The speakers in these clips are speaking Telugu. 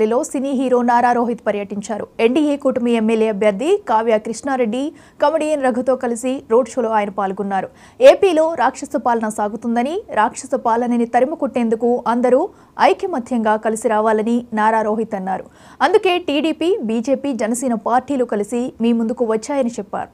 లిలో సినీ హీరో నారా రోహిత్ పర్యటించారు. ఎన్డీఏ కూటమి ఎమ్మెల్యే అభ్యర్థి కావ్య కృష్ణారెడ్డి కమెడియన్ రఘుతో కలిసి రోడ్ షోలో ఆయన పాల్గొన్నారు. ఏపీలో రాక్షస పాలన సాగుతుందని, రాక్షస పాలనని తరిమికొట్టేందుకు అందరూ ఐకమత్యంగా కలిసి రావాలని నారా రోహిత్ అన్నారు. అందుకే టీడీపీ, బీజేపీ, జనసేన పార్టీలు కలిసి మీ ముందుకు వచ్చాయని చెప్పారు.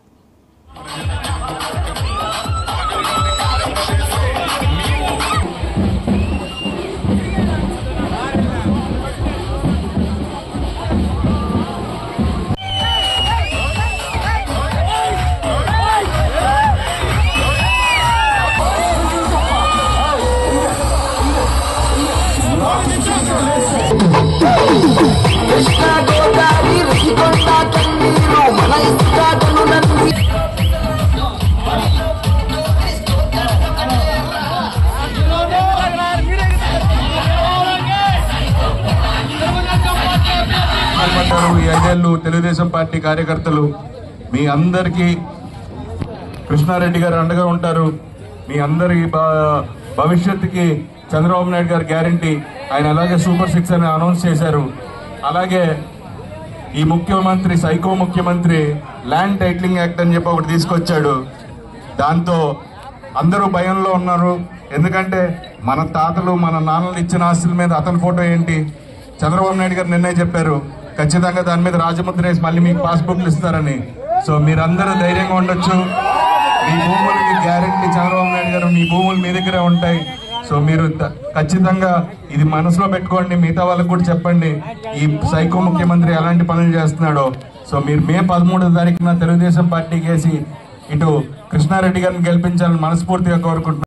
ఈ 5 ఏళ్ళు తెలుగుదేశం పార్టీ కార్యకర్తలు మీ అందరికీ కృష్ణారెడ్డి గారు అండగా ఉంటారు. మీ అందరి భవిష్యత్తుకి చంద్రబాబు నాయుడు గారు గ్యారంటీ. ఆయన అలాగే సూపర్ 6 అని అనౌన్స్ చేశారు. అలాగే ఈ ముఖ్యమంత్రి సైకో ముఖ్యమంత్రి ల్యాండ్ టైటిలింగ్ యాక్ట్ అని చెప్పి ఒకటి తీసుకొచ్చాడు. దాంతో అందరూ భయంలో ఉన్నారు. ఎందుకంటే మన తాతలు మన నాన్నలు ఇచ్చిన ఆస్తుల మీద అతని ఫోటో ఏంటి? చంద్రబాబు నాయుడు గారు నిన్నే చెప్పారు ఖచ్చితంగా దాని మీద రాజముద్ర వేసి మళ్ళీ మీకు పాస్బుక్లు ఇస్తారని. సో మీరందరూ ధైర్యంగా ఉండొచ్చు. మీ భూములకి గ్యారంటీ చంద్రబాబు నాయుడు గారు మీ భూములు మీ దగ్గరే ఉంటాయి. సో మీరు ఖచ్చితంగా ఇది మనసులో పెట్టుకోండి. మిగతా వాళ్ళకు కూడా చెప్పండి ఈ సైకో ముఖ్యమంత్రి ఎలాంటి పనులు చేస్తున్నాడో. సో మీరు మే 13వ తారీఖున తెలుగుదేశం పార్టీకి వేసి ఇటు కృష్ణారెడ్డి గారిని గెలిపించాలని మనస్ఫూర్తిగా కోరుకుంటున్నాను.